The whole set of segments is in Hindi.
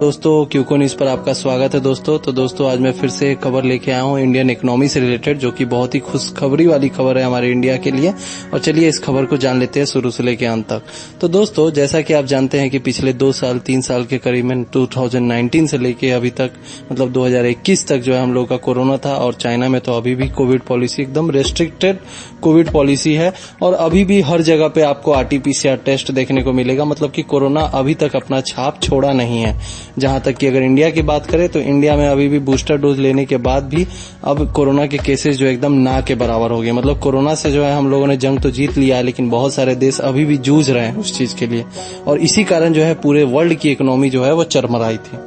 दोस्तों क्यूको न्यूज पर आपका स्वागत है दोस्तों आज मैं फिर से एक खबर लेके आया हूँ इंडियन इकोनॉमी से रिलेटेड, जो कि बहुत ही खुशखबरी वाली खबर है हमारे इंडिया के लिए। और चलिए इस खबर को जान लेते हैं शुरू से लेके अंत तक। तो दोस्तों जैसा कि आप जानते हैं कि पिछले 2-3 साल के करीब में 2019 से लेके अभी तक मतलब 2021 तक जो है हम लोग का कोरोना था, और चाइना में तो अभी भी कोविड पॉलिसी एकदम रेस्ट्रिक्टेड कोविड पॉलिसी है, और अभी भी हर जगह पे आपको आरटीपीसीआर टेस्ट देखने को मिलेगा। मतलब कि कोरोना अभी तक अपना छाप छोड़ा नहीं है। जहां तक कि अगर इंडिया की बात करें तो इंडिया में अभी भी बूस्टर डोज लेने के बाद भी अब कोरोना के केसेस जो एकदम ना के बराबर हो गए। मतलब कोरोना से जो है हम लोगों ने जंग तो जीत लिया है, लेकिन बहुत सारे देश अभी भी जूझ रहे हैं उस चीज के लिए, और इसी कारण जो है पूरे वर्ल्ड की इकोनॉमी जो है वो चरमराई थी।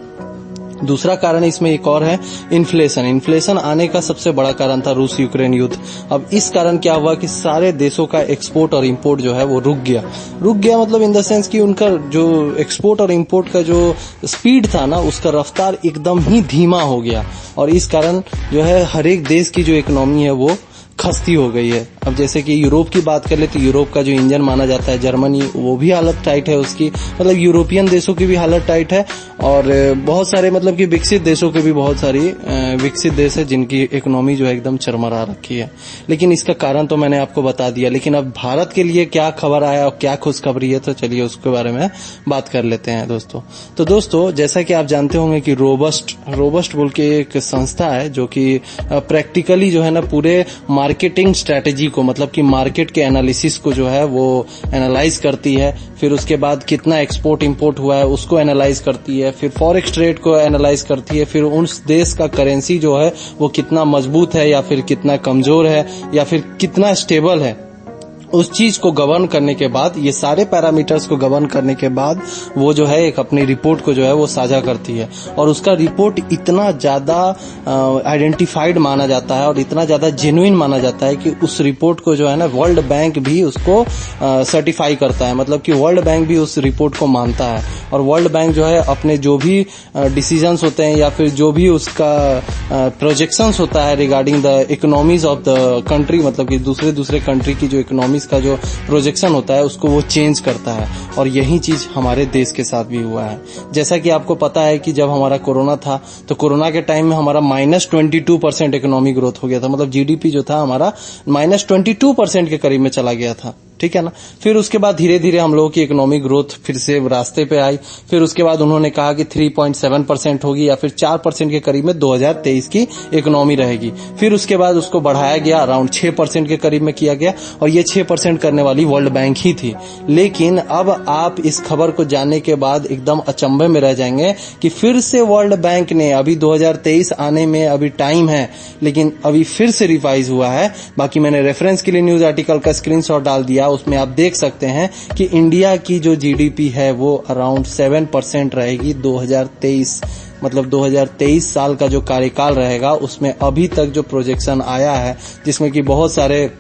दूसरा कारण इसमें एक और है इन्फ्लेशन आने का सबसे बड़ा कारण था रूस यूक्रेन युद्ध। अब इस कारण क्या हुआ कि सारे देशों का एक्सपोर्ट और इंपोर्ट जो है वो रुक गया मतलब इन द सेंस कि उनका जो एक्सपोर्ट और इंपोर्ट का जो स्पीड था ना, उसका रफ्तार एकदम ही धीमा हो गया, और इस कारण जो है हर एक देश की जो इकोनॉमी है वो खस्ती हो गई है। अब जैसे कि यूरोप की बात कर ले तो यूरोप का जो इंजन माना जाता है जर्मनी, वो भी हालत टाइट है उसकी। मतलब यूरोपियन देशों की भी हालत टाइट है, और बहुत सारे मतलब कि विकसित देशों के भी बहुत सारी विकसित देश है जिनकी इकोनॉमी जो है एकदम चरमरा रखी है। लेकिन इसका कारण तो मैंने आपको बता दिया, लेकिन अब भारत के लिए क्या खबर आया और क्या खुशखबरी है, तो चलिए उसके बारे में बात कर लेते हैं दोस्तों। तो दोस्तों जैसा कि आप जानते होंगे कि रोबस्ट बोल के एक संस्था है जो कि प्रैक्टिकली जो है ना पूरे मार्केटिंग स्ट्रेटेजी को, मतलब कि मार्केट के एनालिसिस को जो है वो एनालाइज करती है। फिर उसके बाद कितना एक्सपोर्ट इंपोर्ट हुआ है उसको एनालाइज करती है, फिर फॉरेक्स ट्रेड को एनालाइज करती है, फिर उस देश का करेंसी जो है वो कितना मजबूत है या फिर कितना कमजोर है या फिर कितना स्टेबल है, उस चीज को गवर्न करने के बाद, ये सारे पैरामीटर्स को गवर्न करने के बाद वो जो है एक अपनी रिपोर्ट को जो है वो साझा करती है। और उसका रिपोर्ट इतना ज्यादा आइडेंटिफाइड माना जाता है और इतना ज्यादा जेन्युइन माना जाता है कि उस रिपोर्ट को जो है ना वर्ल्ड बैंक भी उसको सर्टिफाई करता है। मतलब कि वर्ल्ड बैंक भी उस रिपोर्ट को मानता है, और वर्ल्ड बैंक जो है अपने जो भी डिसीजंस होते हैं या फिर जो भी उसका प्रोजेक्शंस होता है regarding the economies of the country, मतलब कि दूसरे कंट्री की जो इकोनॉमी का जो प्रोजेक्शन होता है उसको वो चेंज करता है। और यही चीज हमारे देश के साथ भी हुआ है। जैसा कि आपको पता है कि जब हमारा कोरोना था तो कोरोना के टाइम में हमारा -22% इकोनॉमिक ग्रोथ हो गया था। मतलब जीडीपी जो था हमारा -22% के करीब में चला गया था, ठीक है ना। फिर उसके बाद धीरे धीरे हम लोगों की इकोनॉमिक ग्रोथ फिर से रास्ते पे आई। फिर उसके बाद उन्होंने कहा कि 3.7% होगी या फिर 4% के करीब में 2023 की इकोनॉमी रहेगी। फिर उसके बाद उसको बढ़ाया गया, अराउंड 6% के करीब में किया गया, और ये 6% करने वाली वर्ल्ड बैंक ही थी। लेकिन अब आप इस खबर को जानने के बाद एकदम अचंभे में रह जाएंगे कि फिर से वर्ल्ड बैंक ने, अभी 2023 आने में अभी टाइम है, लेकिन अभी फिर से रिवाइज हुआ है। बाकी मैंने रेफरेंस के लिए न्यूज आर्टिकल का स्क्रीनशॉट डाल दिया, उसमें आप देख सकते हैं कि इंडिया की जो जीडीपी है वो अराउंड 7% रहेगी 2023। मतलब 2023 साल का जो कार्यकाल रहेगा उसमें अभी तक जो प्रोजेक्शन आया है, जिसमें कि बहुत सारे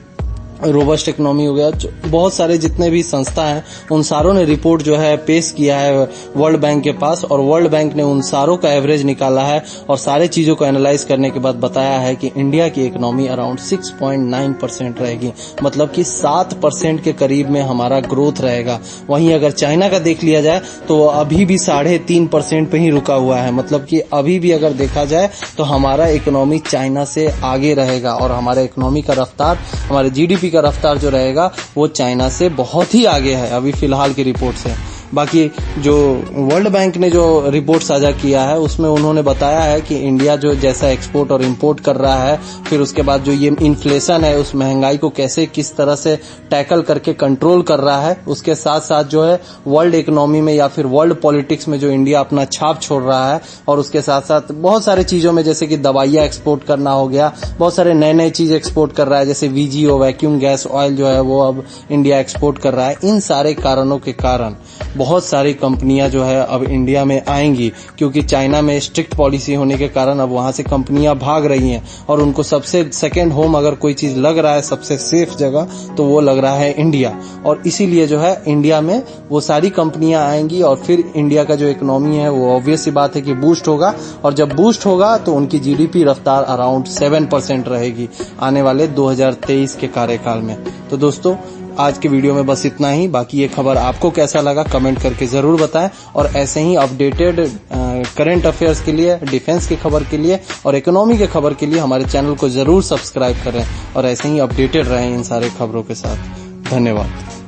रोबस्ट इकोनॉमी हो गया, बहुत सारे जितने भी संस्था हैं उन सारों ने रिपोर्ट जो है पेश किया है वर्ल्ड बैंक के पास, और वर्ल्ड बैंक ने उन सारों का एवरेज निकाला है और सारे चीजों को एनालाइज करने के बाद बताया है कि इंडिया की इकोनॉमी अराउंड 6.9% रहेगी। मतलब कि 7% के करीब में हमारा ग्रोथ रहेगा। वहीं अगर चाइना का देख लिया जाए तो वो अभी भी 3.5% पे ही रुका हुआ है। मतलब कि अभी भी अगर देखा जाए तो हमारा इकोनॉमी चाइना से आगे रहेगा, और हमारे इकोनॉमी का रफ्तार, हमारे जीडीपी का रफ्तार जो रहेगा वो चाइना से बहुत ही आगे है अभी फिलहाल की रिपोर्ट से। बाकी जो वर्ल्ड बैंक ने जो रिपोर्ट साझा किया है उसमें उन्होंने बताया है कि इंडिया जो जैसा एक्सपोर्ट और इंपोर्ट कर रहा है, फिर उसके बाद जो ये इन्फ्लेशन है उस महंगाई को कैसे किस तरह से टैकल करके कंट्रोल कर रहा है, उसके साथ साथ जो है वर्ल्ड इकोनॉमी में या फिर वर्ल्ड पॉलिटिक्स में जो इंडिया अपना छाप छोड़ रहा है, और उसके साथ साथ बहुत सारे चीजों में जैसे कि दवाइयां एक्सपोर्ट करना हो गया, बहुत सारे नए चीज एक्सपोर्ट कर रहा है, जैसे वीजीओ वैक्यूम गैस ऑयल जो है वो अब इंडिया एक्सपोर्ट कर रहा है। इन सारे कारणों के कारण बहुत सारी कंपनियां जो है अब इंडिया में आएंगी, क्योंकि चाइना में स्ट्रिक्ट पॉलिसी होने के कारण अब वहां से कंपनियां भाग रही हैं, और उनको सबसे सेकंड होम अगर कोई चीज लग रहा है, सबसे सेफ जगह, तो वो लग रहा है इंडिया। और इसीलिए जो है इंडिया में वो सारी कंपनियां आएंगी, और फिर इंडिया का जो इकोनॉमी है वो ऑब्वियस सी बात है कि बूस्ट होगा, और जब बूस्ट होगा तो उनकी जीडीपी रफ्तार अराउंड 7% रहेगी आने वाले 2023 के कार्यकाल में। तो दोस्तों आज के वीडियो में बस इतना ही। बाकी ये खबर आपको कैसा लगा कमेंट करके जरूर बताएं, और ऐसे ही अपडेटेड करंट अफेयर्स के लिए, डिफेंस की खबर के लिए और इकोनॉमी के खबर के लिए हमारे चैनल को जरूर सब्सक्राइब करें और ऐसे ही अपडेटेड रहें इन सारे खबरों के साथ। धन्यवाद।